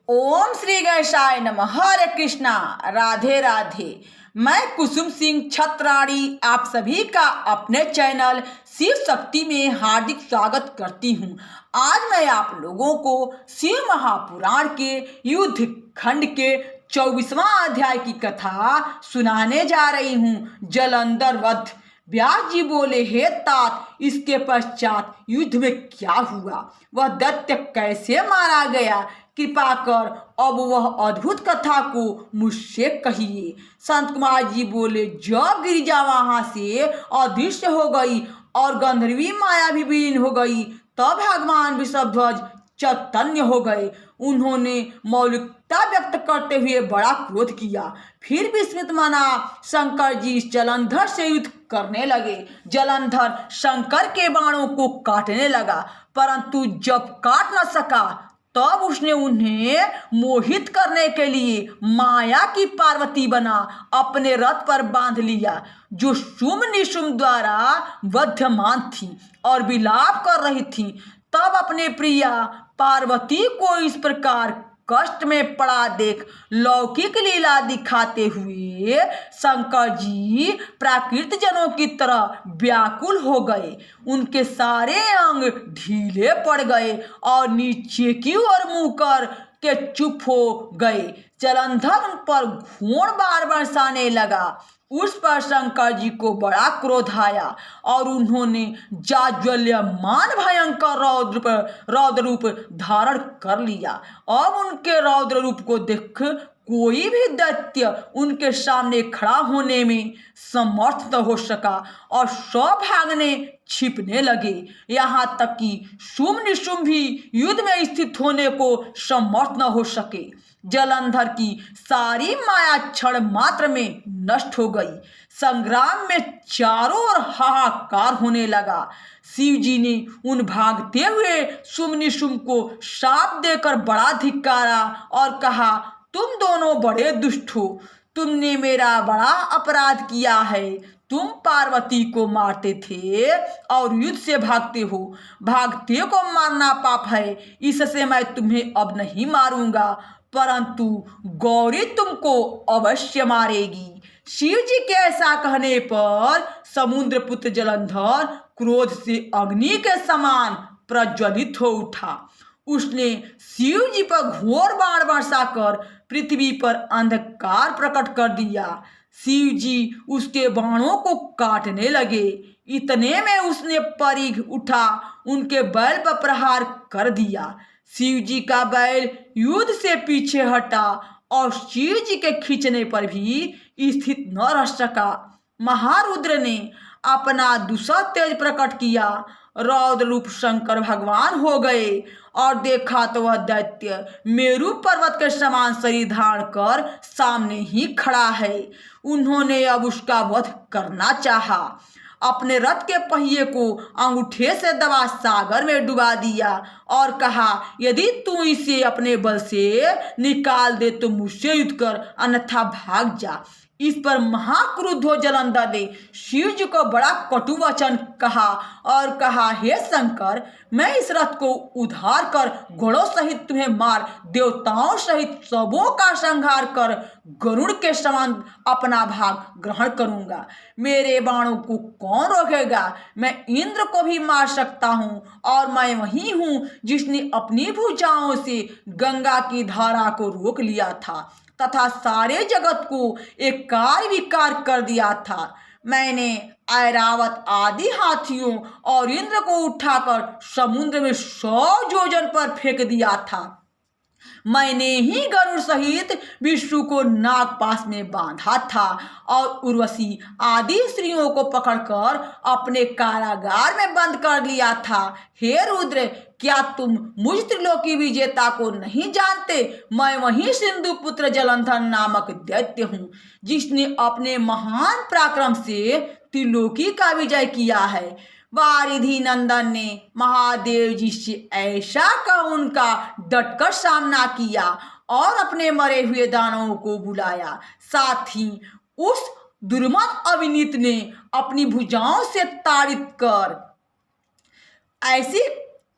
ओम श्री गणेशाय नमः। हरे कृष्णा, राधे राधे। मैं कुसुम सिंह छत्राणी आप सभी का अपने चैनल शिव शक्ति में हार्दिक स्वागत करती हूँ। आज मैं आप लोगों को शिव महापुराण के युद्ध खंड के 24वां अध्याय की कथा सुनाने जा रही हूँ। जलंधर वध। व्यास जी बोले, हे तात, इसके पश्चात युद्ध में क्या हुआ? वह दैत्य कैसे मारा गया? कृपा कर अब वह अद्भुत कथा को मुझसे कहिए। संत कुमार जी बोले, जब गिरिजा वहां से अदृश्य हो गई और गंधर्वी माया भी विलीन हो गई, तब भगवान वृषभध्वज चैतन्य हो गए। उन्होंने मौलिकता व्यक्त करते हुए बड़ा क्रोध किया। फिर विस्मित मना शंकर जी जलंधर से युद्ध करने लगे। जलंधर शंकर के बाणों को काटने लगा, परंतु जब काट न सका तब उसने उन्हें मोहित करने के लिए माया की पार्वती बना अपने रथ पर बांध लिया, जो शुंभ निशुंभ द्वारा बध्यमान थी और विलाप कर रही थी। तब अपने प्रिया पार्वती को इस प्रकार कष्ट में पड़ा देख लौकिक लीला दिखाते हुए शंकर जी प्राकृत जनों की तरह व्याकुल हो गए। उनके सारे अंग ढीले पड़ गए और नीचे की ओर मुंह कर के चुप हो गए। जलंधर उन पर घूर बार बरसाने लगा। उस पर शंकर जी को बड़ा क्रोध आया और उन्होंने जाज्वल्यमान भयंकर रौद्र रूप धारण कर लिया। अब उनके रौद्र रूप को देख कोई भी दैत्य उनके सामने खड़ा होने में समर्थ न हो सका और सब भागने छिपने लगे। यहाँ तक कि शुंभ निशुंभ भी युद्ध में स्थित होने को समर्थ न हो सके। जलंधर की सारी माया क्षण मात्र में नष्ट हो गई। संग्राम में चारों ओर हाहाकार होने लगा। शिव जी ने उन भागते हुए शुंभ निशुंभ को शाप देकर बड़ा धिक्कारा और कहा, तुम दोनों बड़े दुष्ट हो। तुमने मेरा बड़ा अपराध किया है। तुम पार्वती को मारते थे और युद्ध से भागते हो। भागते को मारना पाप है, इससे मैं तुम्हें अब नहीं मारूंगा, परंतु गौरी तुमको अवश्य मारेगी। शिव जी के ऐसा कहने पर समुद्र पुत्र जलंधर क्रोध से अग्नि के समान प्रज्वलित हो उठा। उसने शिव जी पर घोर बाण बरसाकर पृथ्वी पर अंधकार प्रकट कर दिया। शिव जी उसके बाणों को काटने लगे। इतने में उसने परिघ उठा उनके बैल पर प्रहार कर दिया। शिव जी का बैल युद्ध से पीछे हटा और शिव जी के खींचने पर भी स्थित न रह सका। महारुद्र ने अपना दूसरा तेज प्रकट किया। रौद्र रूप शंकर भगवान हो गए और देखा तो वह दैत्य मेरु पर्वत के समान शरीर धारण कर सामने ही खड़ा है। उन्होंने अब उसका वध करना चाहा। अपने रथ के पहिए को अंगूठे से दबा सागर में डुबा दिया और कहा, यदि तू इसे अपने बल से निकाल दे तो मुझसे युद्ध कर, अन्यथा भाग जा। इस पर महाक्रुद्ध हो जलंधर ने शिव जी को बड़ा कटु वचन कहा और कहा, हे शंकर, मैं इस रथ को उधार कर घोड़ों सहित तुम्हें मार देवताओं सहित सबों का संहार कर गरुड़ के समान अपना भाग ग्रहण करूंगा। मेरे बाणों को कौन रोकेगा? मैं इंद्र को भी मार सकता हूँ और मैं वही हूँ जिसने अपनी भुजाओं से गंगा की धारा को रोक लिया था तथा सारे जगत को एक कार विकार कर दिया था। मैंने ऐरावत आदि हाथियों और इंद्र को उठाकर समुद्र में 100 योजन पर फेंक दिया था। मैंने ही गरुड़ सहित विष्णु को नागपाश में बांधा था और उर्वशी आदि स्त्रियों को पकड़कर अपने कारागार में बंद कर लिया था। हे रुद्र, क्या तुम मुझ त्रिलोकी विजेता को नहीं जानते? मैं वही सिंधु पुत्र जलंधर नामक दैत्य हूँ, जिसने अपने महान पराक्रम से त्रिलोकी का विजय किया है। वारिधि नंदन ने महादेव जी से ऐसा कह उनका डटकर सामना किया और अपने मरे हुए दानवों को बुलाया। साथ ही उस दुर्मद अविनीत ने अपनी भुजाओं से ताड़ित कर ऐसी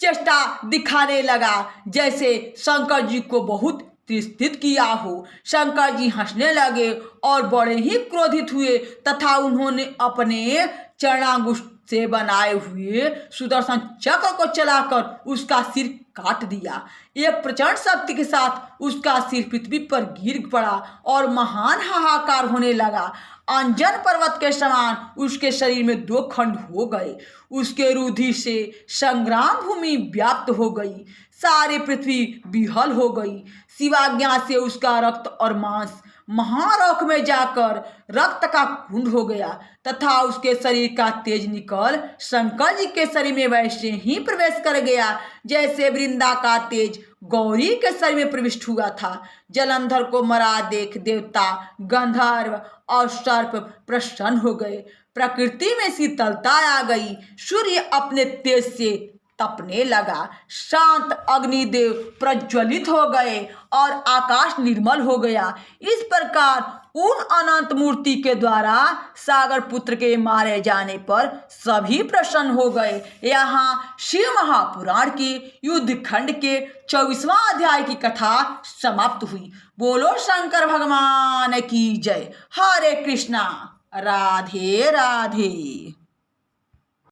चेष्टा दिखाने लगा जैसे शंकर जी को बहुत स्थित किया हो। शंकर जी हंसने लगे और बड़े ही क्रोधित हुए तथा उन्होंने अपने चरणांगुष्ठ से बनाए हुए सुदर्शन चक्र को चलाकर उसका सिर काट दिया। एक प्रचंड शक्ति के साथ उसका सिर पृथ्वी पर गिर पड़ा और महान हाहाकार होने लगा। अंजन पर्वत के समान उसके शरीर में 2 खंड हो गए। उसके रुधिर से संग्राम भूमि व्याप्त हो गई, सारी पृथ्वी विहल हो गई। शिवाज्ञा से उसका रक्त और मांस महारौख में जाकर रक्त का कुंड हो गया तथा उसके शरीर का तेज निकल शंकर जी के शरीर में वैसे ही प्रवेश कर गया जैसे वृंदा का तेज गौरी के शरीर में प्रविष्ट हुआ था। जलंधर को मरा देख देवता, गंधर्व और सर्प प्रसन्न हो गए। प्रकृति में शीतलता आ गई। सूर्य अपने तेज से तपने लगा। शांत अग्निदेव प्रज्वलित हो गए और आकाश निर्मल हो गया। इस प्रकार उन अनंत मूर्ति के द्वारा सागर पुत्र के मारे जाने पर सभी प्रसन्न हो गए। यहाँ शिव महापुराण के युद्ध खंड के 24वां अध्याय की कथा समाप्त हुई। बोलो शंकर भगवान की जय। हरे कृष्णा। राधे राधे।